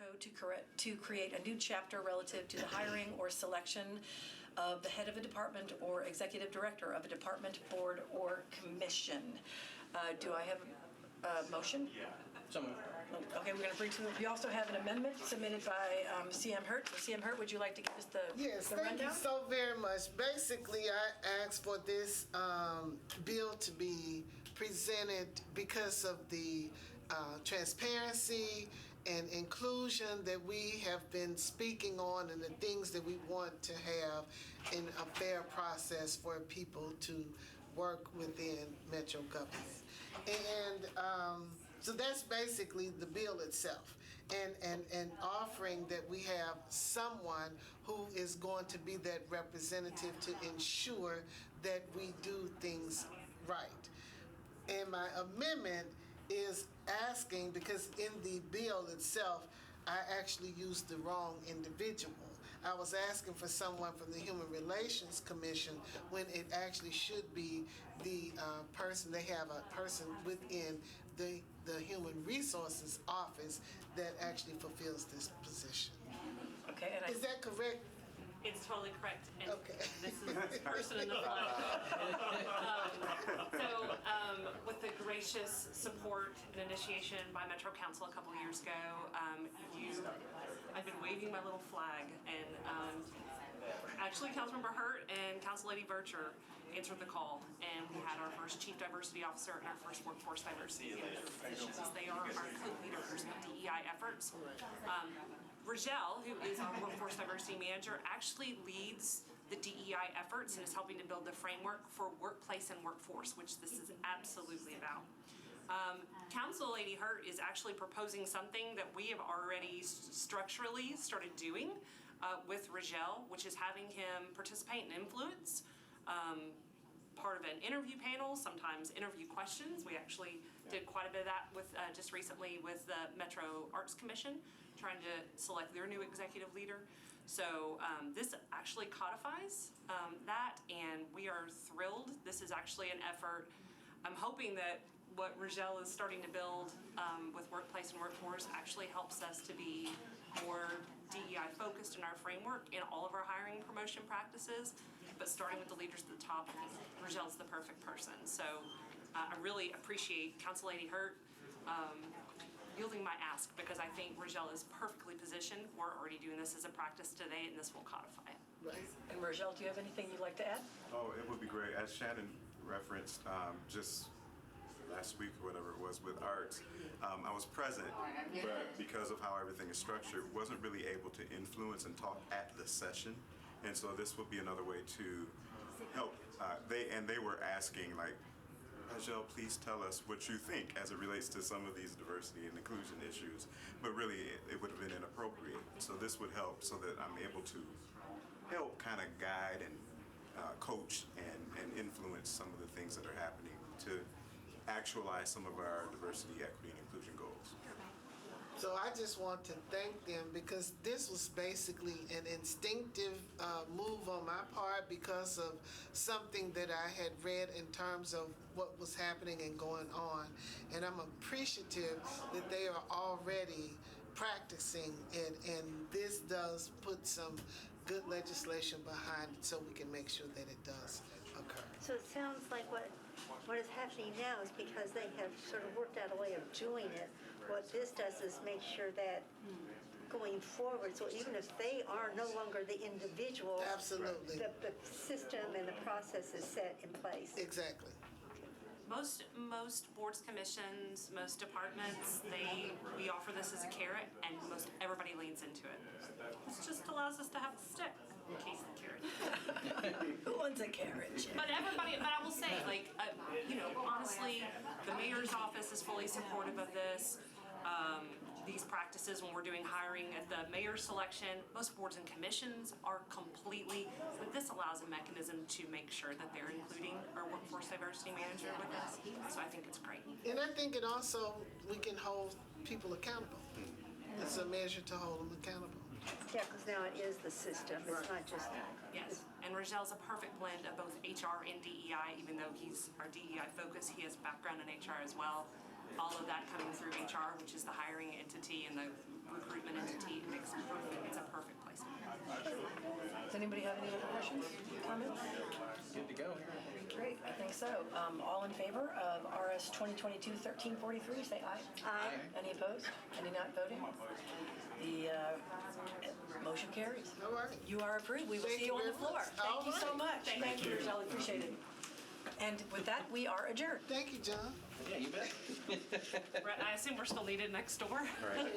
code to create a new chapter relative to the hiring or selection of the head of a department or executive director of a department, board, or commission. Do I have a motion? Yeah. Okay, we're going to bring to. We also have an amendment submitted by CM Hurt. So CM Hurt, would you like to give us the rundown? Thank you so very much. Basically, I asked for this bill to be presented because of the transparency and inclusion that we have been speaking on, and the things that we want to have in a fair process for people to work within Metro government. And so that's basically the bill itself, and offering that we have someone who is going to be that representative to ensure that we do things right. And my amendment is asking, because in the bill itself, I actually used the wrong individual. I was asking for someone from the Human Relations Commission when it actually should be the person. They have a person within the Human Resources Office that actually fulfills this position. Okay, and Is that correct? It's totally correct. And Okay. This is the person in the flag. With the gracious support and initiation by Metro Council a couple of years ago, I've been waving my little flag, and actually Councilmember Hurt and Council Lady Bircher answered the call, and we had our first Chief Diversity Officer and our first Workforce Diversity Manager positions. They are our co-leaders of DEI efforts. Rogel, who is our Workforce Diversity Manager, actually leads the DEI efforts and is helping to build the framework for workplace and workforce, which this is absolutely about. Council Lady Hurt is actually proposing something that we have already structurally started doing with Rogel, which is having him participate and influence part of an interview panel, sometimes interview questions. We actually did quite a bit of that with just recently with the Metro Arts Commission, trying to select their new executive leader. So this actually codifies that, and we are thrilled. This is actually an effort. I'm hoping that what Rogel is starting to build with Workplace and Workforce actually helps us to be more DEI focused in our framework in all of our hiring and promotion practices, but starting with the leaders at the top, I think Rogel's the perfect person. So I really appreciate Council Lady Hurt yielding my ask, because I think Rogel is perfectly positioned. We're already doing this as a practice today, and this will codify it. Right. And Rogel, do you have anything you'd like to add? Oh, it would be great. As Shannon referenced, just last week or whatever it was with arts, I was present, but because of how everything is structured, wasn't really able to influence and talk at the session. And so this would be another way to help. They were asking, like, Rogel, please tell us what you think as it relates to some of these diversity and inclusion issues. But really, it would have been inappropriate. So this would help so that I'm able to help kind of guide and coach and influence some of the things that are happening to actualize some of our diversity, equity, and inclusion goals. So I just want to thank them, because this was basically an instinctive move on my part because of something that I had read in terms of what was happening and going on. And I'm appreciative that they are already practicing it, and this does put some good legislation behind it so we can make sure that it does occur. So it sounds like what is happening now is because they have sort of worked out a way of doing it. What this does is make sure that going forward, so even if they are no longer the individual, Absolutely. The system and the process is set in place. Exactly. Most boards, commissions, most departments, we offer this as a carrot, and most everybody leans into it. This just allows us to have a stick in case the carrot. Who wants a carrot? But I will say, like, honestly, the mayor's office is fully supportive of this. These practices when we're doing hiring at the mayor's selection, most boards and commissions are completely, but this allows a mechanism to make sure that they're including our workforce diversity manager with us. So I think it's great. And I think it also, we can hold people accountable. It's a measure to hold them accountable. Yeah, because now it is the system. It's not just. Yes, and Rogel's a perfect blend of both HR and DEI, even though he's our DEI focus. He has background in HR as well. All of that coming through HR, which is the hiring entity and the recruitment entity anybody have any other questions, comments? Good to go. Great, I think so. All in favor of RS 2022-1343, say aye. Aye. Any opposed? Any not voting? The motion carries. All right. You are approved. We will Thank see you you on the very floor. much. Thank All you so right. much. Thank you, Rochelle. Appreciate it. And with that, we are adjourned. Thank you, John. Yeah, you bet. Brett, I assume we're still needed next door? All right.